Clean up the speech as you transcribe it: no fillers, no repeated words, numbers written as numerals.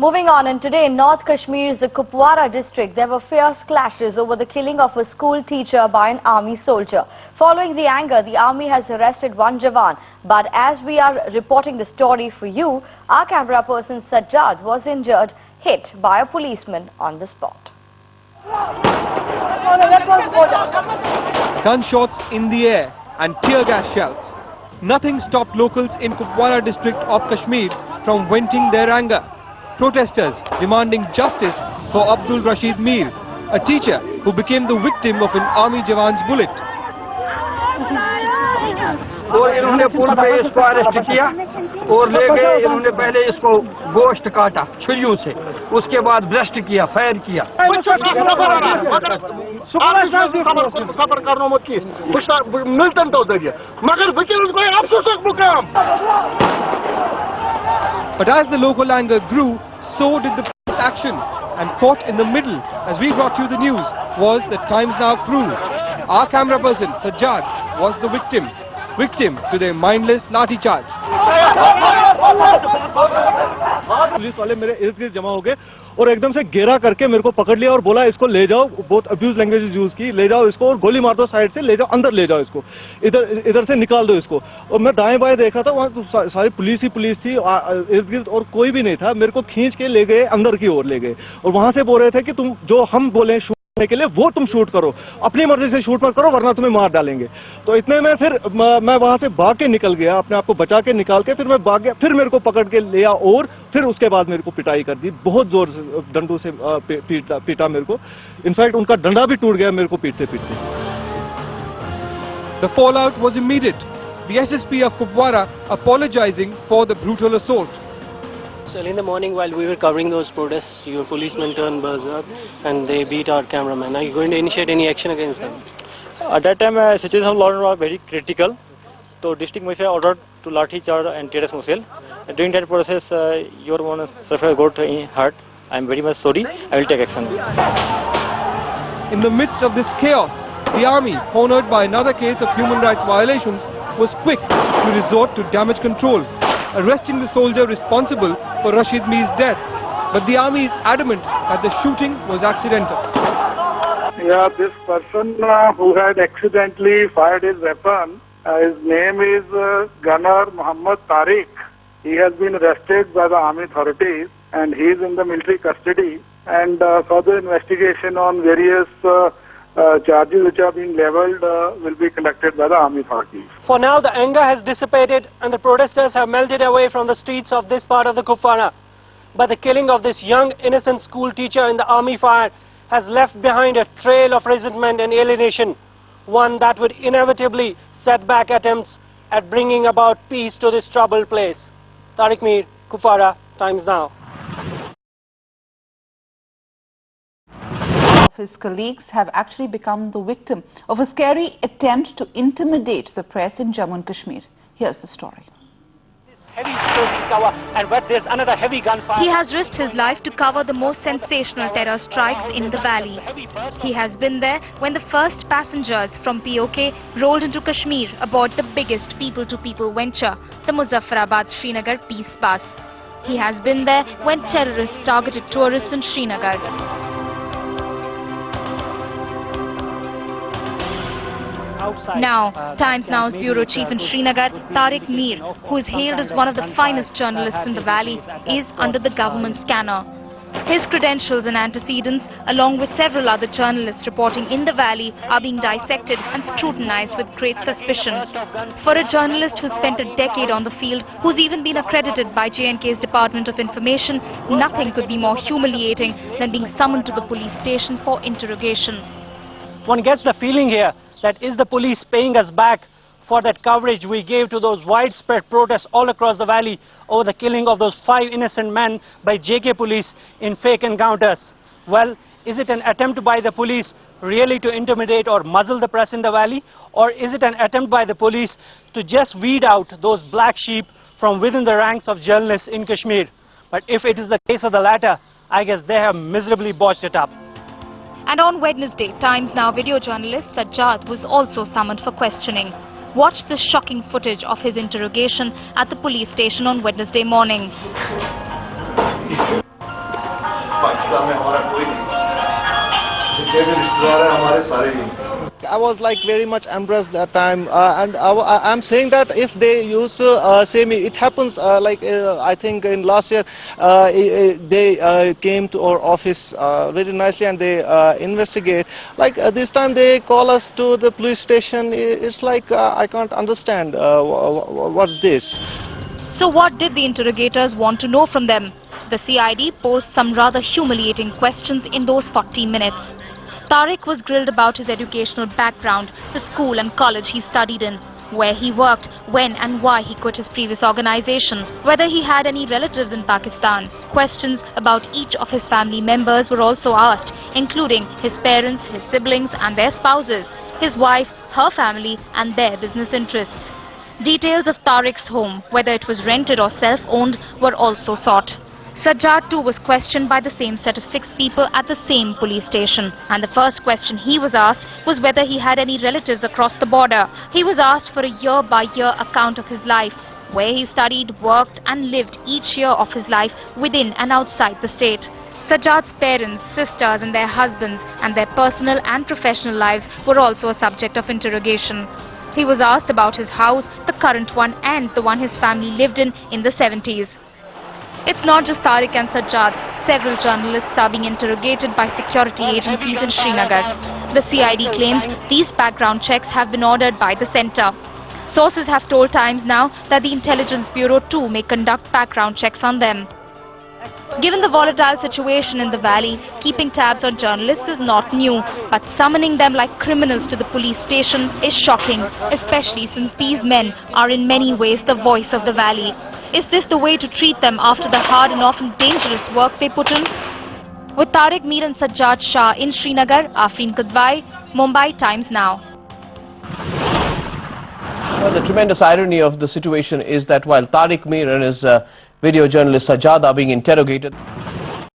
Moving on, and today in North Kashmir's Kupwara district, there were fierce clashes over the killing of a school teacher by an army soldier. Following the anger, the army has arrested one Jawan. But as we are reporting the story for you, our camera person Sajjad was injured, hit by a policeman on the spot. Gunshots in the air and tear gas shells. Nothing stopped locals in Kupwara district of Kashmir from venting their anger. Protesters demanding justice for Abdul Rashid Mir, a teacher who became the victim of an army jawan's bullet. और इन्होंने पुल पे इसको arrest किया और ले गए। इन्होंने पहले इसको गोश्त काटा छुरियों से, उसके बाद ब्रेस्ट किया, फायर किया। But as the local anger grew, so did the police action, and caught in the middle as we brought you the news was the Times Now crew. Our camera person Sajjad was the victim to their mindless lathi charge. Police वाले मेरे इर्द गिर्द जमा हो गए और एकदम से घेरा करके मेरे को पकड़ लिया और बोला इसको ले जाओ, बहुत अब्यूज लैंग्वेज यूज की, ले जाओ इसको और गोली मार दो साइड से, ले जाओ अंदर, ले जाओ इसको, इधर से निकाल दो इसको। और मैं दाएं बाएं देखा था, वहाँ तो सारी पुलिस ही थी इर्द गिर्द और कोई भी नहीं था। मेरे को खींच के ले गए, अंदर की ओर ले गए और वहां से बोल रहे थे कि तुम जो हम बोले के लिए वो तुम शूट करो, अपनी मर्जी से शूट मत करो वरना तुम्हें मार डालेंगे। तो इतने में फिर मैं वहां से भाग के निकल गया, अपने आप को बचा के निकाल के फिर मैं भाग गया, फिर मेरे को पकड़ के लिया और फिर उसके बाद मेरे को पिटाई कर दी, बहुत जोर से डंडों से पीटा मेरे को। इनफैक्ट उनका डंडा भी टूट गया मेरे को पीटते पीटते। The fallout was immediate. The SSP of Kupwara apologizing for the brutal assault. So in the morning while we were covering those protests, your policemen turned berserk and they beat our cameraman. Are you going to initiate any action against them? At that time, situation of law and order was very critical. So district magistrate ordered to lathi charge and tear gas movement. During that process, your one sufferer got hurt. I am very much sorry. I will take action. In the midst of this chaos, the army, cornered by another case of human rights violations, was quick to resort to damage control, arresting the soldier responsible for Rashid Mir's death. But the army is adamant that the shooting was accidental. Yeah, this person who had accidentally fired his weapon, his name is Gunner Muhammad Tariq. He has been arrested by the army authorities and he is in the military custody, and further investigation on various charges which are being levelled will be conducted by the army authorities. For now, the anger has dissipated and the protesters have melted away from the streets of this part of the Kupwara. But the killing of this young innocent school teacher in the army fire has left behind a trail of resentment and alienation, one that would inevitably set back attempts at bringing about peace to this troubled place. Tariq Mir, Kupwara, Times Now. His colleagues have actually become the victim of a scary attempt to intimidate the press in Jammu and Kashmir. Here's the story. Heavy security cover, and where there's another heavy gunfire. He has risked his life to cover the most sensational terror strikes in the valley. He has been there when the first passengers from POK rolled into Kashmir aboard the biggest people-to-people venture, the Muzaffarabad-Srinagar Peace Bus. He has been there when terrorists targeted tourists in Srinagar. Now, Times Now's bureau chief in Srinagar, Tariq Mir, who is hailed as one of the finest journalists in the valley, is under the government scanner. His credentials and antecedents, along with several other journalists reporting in the valley, are being dissected and scrutinized with great suspicion. For a journalist who spent a decade on the field, who's even been accredited by J&K's Department of Information, nothing could be more humiliating than being summoned to the police station for interrogation. One gets the feeling here that is the police paying us back for that coverage we gave to those widespread protests all across the valley over the killing of those 5 innocent men by JK police in fake encounters. Well, is it an attempt by the police really to intimidate or muzzle the press in the valley, or is it an attempt by the police to just weed out those black sheep from within the ranks of journalists in Kashmir? But if it is the case of the latter, I guess they have miserably botched it up. And on Wednesday, Times Now video journalist Sajjad was also summoned for questioning. Watch this shocking footage of his interrogation at the police station on Wednesday morning. I was like very much embarrassed that time, and I'm saying that if they used to say me, it happens I think in last year they came to our office very nicely and they investigate. This time they call us to the police station. It's like I can't understand what's this. So what did the interrogators want to know from them? The CID posed some rather humiliating questions in those 40 minutes. Tariq was grilled about his educational background, the school and college he studied in, where he worked, when and why he quit his previous organization, whether he had any relatives in Pakistan. Questions about each of his family members were also asked, including his parents, his siblings and their spouses, his wife, her family and their business interests. Details of Tariq's home, whether it was rented or self-owned, were also sought. Sajjad too was questioned by the same set of 6 people at the same police station. And the first question he was asked was whether he had any relatives across the border. He was asked for a year-by-year account of his life, where he studied, worked and lived each year of his life within and outside the state. Sajjad's parents, sisters and their husbands and their personal and professional lives were also a subject of interrogation. He was asked about his house, the current one and the one his family lived in the 70s. It's not just Tariq and Sajjad. Several journalists are being interrogated by security agencies in Srinagar. The CID claims these background checks have been ordered by the centre. Sources have told Times Now that the Intelligence Bureau too may conduct background checks on them. Given the volatile situation in the valley, keeping tabs on journalists is not new, but summoning them like criminals to the police station is shocking, especially since these men are in many ways the voice of the valley. Is this the way to treat them after the hard and often dangerous work they put in? With Tariq Mir and Sajjad Shah in Srinagar, Afreen Kadwai, Mumbai, Times Now. Well, the tremendous irony of the situation is that while Tariq Mir and his video journalist Sajjad are being interrogated,